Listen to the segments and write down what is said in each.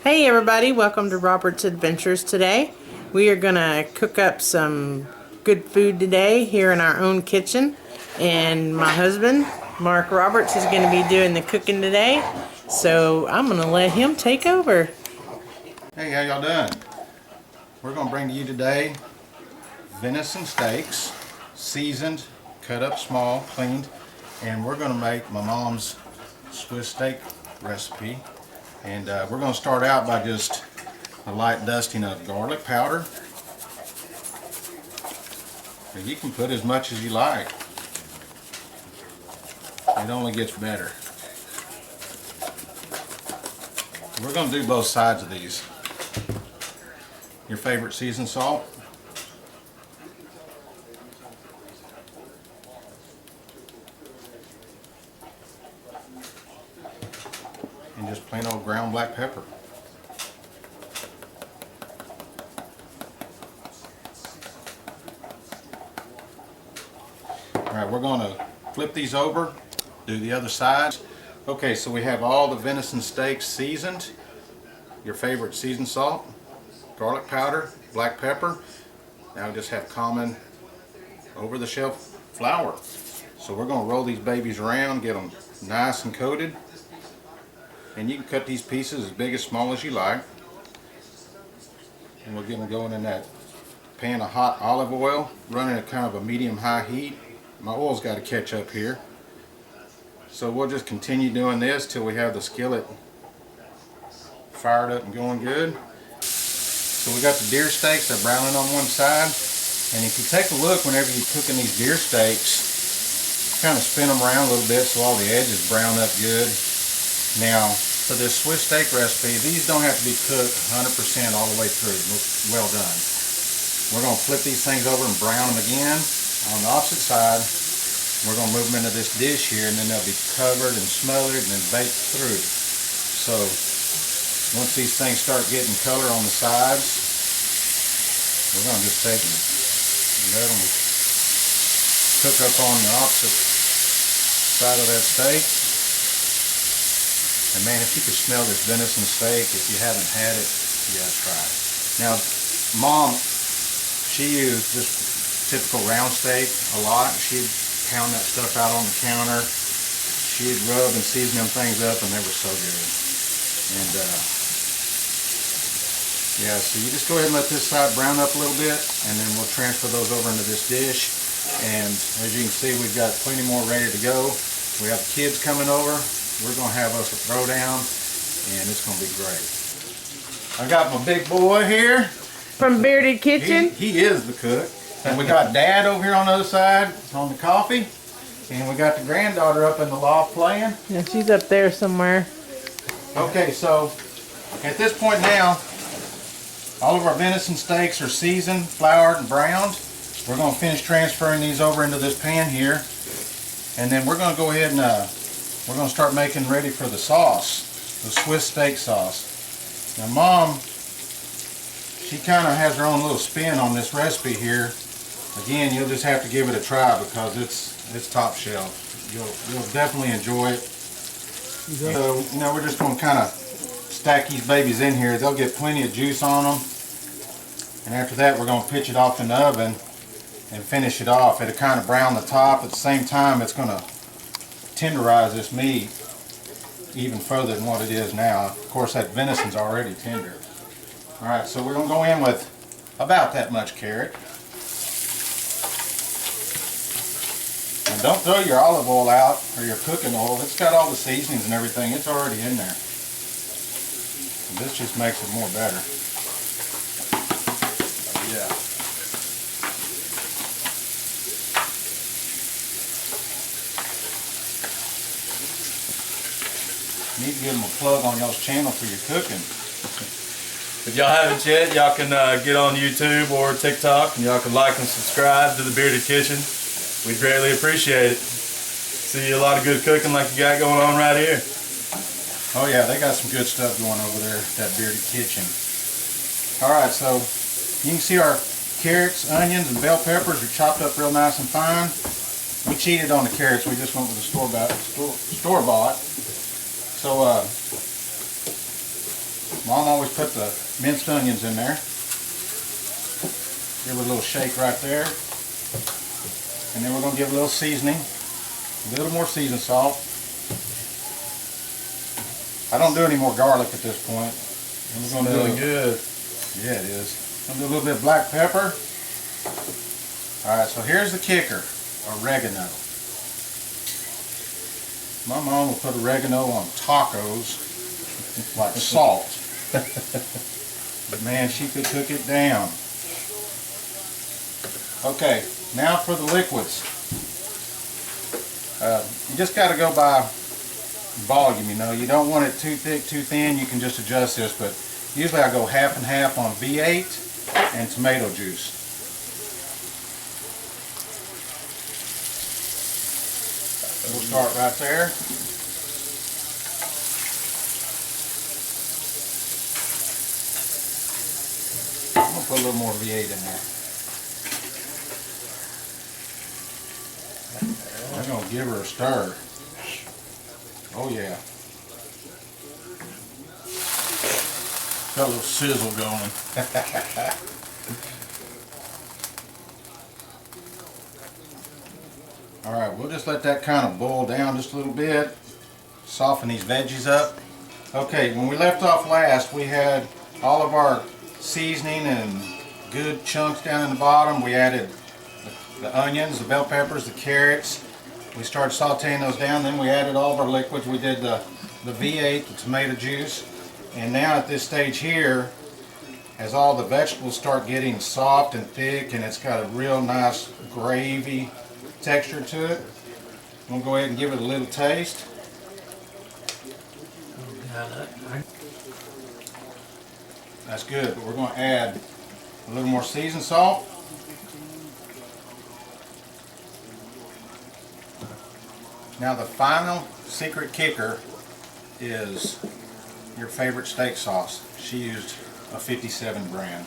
Hey everybody, welcome to Robert's Adventures today. We are gonna cook up some good food today here in our own kitchen, and my husband Mark Roberts is gonna be doing the cooking today, so I'm gonna let him take over. Hey, how y'all doing? We're gonna bring to you today venison steaks, seasoned, cut up small, cleaned, and we're gonna make my mom's Swiss steak recipe. And we're going to start out by just a light dusting of garlic powder. And you can put as much as you like. It only gets better. We're going to do both sides of these. Your favorite seasoned salt. And just plain old ground black pepper. Alright, we're going to flip these over, do the other side. Okay, so we have all the venison steaks seasoned. Your favorite seasoned salt, garlic powder, black pepper. Now we just have common over the shelf flour. So we're going to roll these babies around, get them nice and coated. And you can cut these pieces as big as small as you like. And we'll get them going in that pan of hot olive oil, running at kind of a medium-high heat. My oil's got to catch up here. So we'll just continue doing this till we have the skillet fired up and going good. So we got the deer steaks, they're browning on one side. And if you take a look whenever you're cooking these deer steaks, kind of spin them around a little bit so all the edges brown up good. Now, for this Swiss steak recipe, these don't have to be cooked 100% all the way through. Well done. We're going to flip these things over and brown them again. On the opposite side, we're going to move them into this dish here, and then they'll be covered and smothered and then baked through. So, once these things start getting color on the sides, we're going to just take them and let them cook up on the opposite side of that steak. And man, if you could smell this venison steak, if you haven't had it, you gotta try it. Now, Mom, she used this typical round steak a lot. She'd pound that stuff out on the counter. She'd rub and season them things up, and they were so good. And yeah, so you just go ahead and let this side brown up a little bit, and then we'll transfer those over into this dish. And as you can see, we've got plenty more ready to go. We have the kids coming over. We're going to have us a throwdown, and it's going to be great. I got my big boy here. From Bearded Kitchen. He is the cook. And we got Dad over here on the other side on the coffee. And we got the granddaughter up in the loft playing. Yeah, she's up there somewhere. Okay, so at this point now, all of our venison steaks are seasoned, floured, and browned. We're going to finish transferring these over into this pan here. And then we're going to go ahead and we're going to start making ready for the sauce, the Swiss steak sauce. Now Mom, she kind of has her own little spin on this recipe here. Again, you'll just have to give it a try because it's top shelf. You'll definitely enjoy it. So, you know, we're just going to kind of stack these babies in here. They'll get plenty of juice on them. And after that, we're going to pitch it off in the oven and finish it off. It'll kind of brown the top. At the same time, it's going to tenderize this meat even further than what it is now. Of course, that venison's already tender. Alright, so we're going to go in with about that much carrot. And don't throw your olive oil out or your cooking oil. It's got all the seasonings and everything. It's already in there. And this just makes it more better. Yeah. Need to give them a plug on y'all's channel for your cooking. If y'all haven't yet, y'all can get on YouTube or TikTok, and y'all can like and subscribe to the Bearded Kitchen. We'd greatly appreciate it. See a lot of good cooking like you got going on right here. Oh yeah, they got some good stuff going over there at that Bearded Kitchen. Alright, so you can see our carrots, onions, and bell peppers are chopped up real nice and fine. We cheated on the carrots, we just went with the store-bought. So Mom always put the minced onions in there. Give it a little shake right there. And then we're going to give a little seasoning. A little more seasoned salt. I don't do any more garlic at this point. And we're going to do good. Yeah, it is. I'm going to do a little bit of black pepper. Alright, so here's the kicker. Oregano. My mom will put oregano on tacos like salt. But man, she could cook it down. Okay, now for the liquids. You just got to go by volume, you know. You don't want it too thick, too thin. You can just adjust this, but usually I go half and half on V8 and tomato juice. We'll start right there. I'm going to put a little more V8 in there. I'm going to give her a stir. Oh yeah. Got a little sizzle going. Alright, we'll just let that kind of boil down just a little bit. Soften these veggies up. Okay, when we left off last, we had all of our seasoning and good chunks down in the bottom. We added the onions, the bell peppers, the carrots. We started sauteing those down. Then we added all of our liquids. We did the V8, the tomato juice. And now at this stage here, as all the vegetables start getting soft and thick and it's got a real nice gravy texture to it, I'm going to go ahead and give it a little taste. That's good, but we're going to add a little more seasoned salt. Now the final secret kicker is your favorite steak sauce. She used a 57 brand.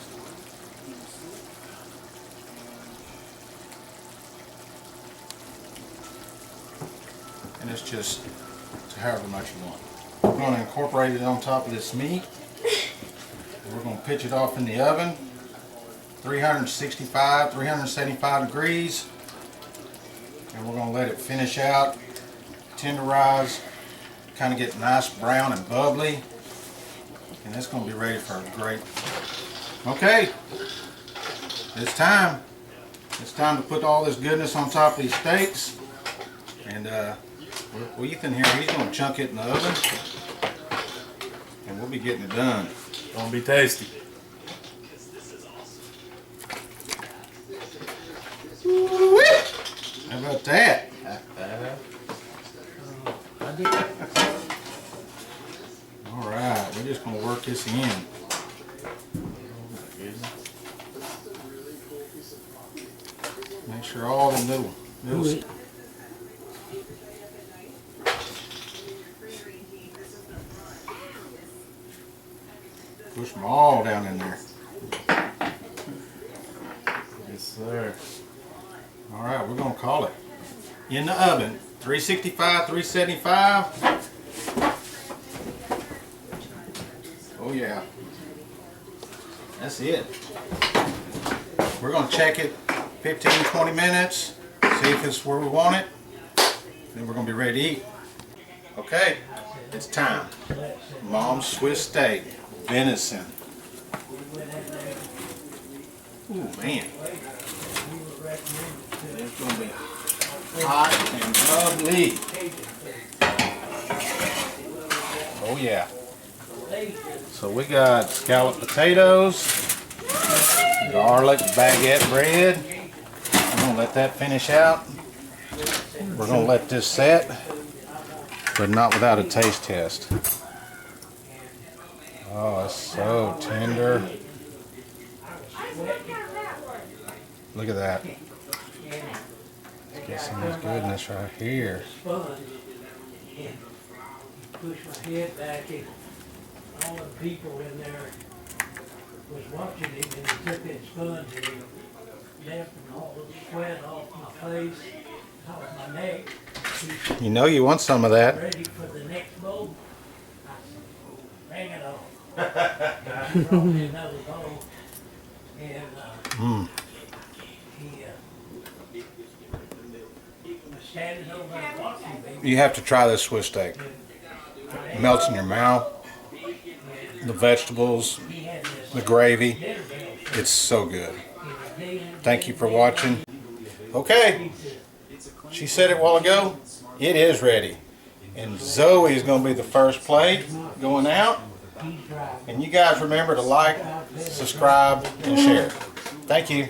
And it's just to however much you want. We're going to incorporate it on top of this meat. And we're going to pitch it off in the oven. 365, 375 degrees. And we're going to let it finish out, tenderize, kind of get nice brown and bubbly. And it's going to be ready for a great... Okay, it's time. It's time to put all this goodness on top of these steaks. And with Ethan here, he's going to chunk it in the oven. And we'll be getting it done. It's gonna be tasty. How about that? Alright, we're just going to work this in. Make sure all the little push them all down in there. Yes, sir. Alright, we're going to call it. In the oven, 365, 375. Oh yeah. That's it. We're going to check it 15, 20 minutes, see if it's where we want it. Then we're going to be ready to eat. Okay, it's time. Mom's Swiss steak, venison. Ooh, man. It's going to be hot and lovely. Oh yeah. So we got scalloped potatoes, garlic baguette bread. I'm going to let that finish out. We're going to let this set, but not without a taste test. Oh, it's so tender. Look at that. Let's get some of this goodness right here. Push my head back and all the people in there was watching him and he took that sponge and he left all the sweat off my face, off my neck. You know you want some of that. Ready for the next bowl? I said, bring it on. He brought me another bowl, and he was standing over there watching me. You have to try this Swiss steak. It melts in your mouth. The vegetables, He had this the gravy. dinner bell. It's so good. He was Thank you for watching. Okay, she said it a while ago. It is ready. And Zoe is going to be the first plate going out. And you guys remember to like, subscribe, and share. Thank you.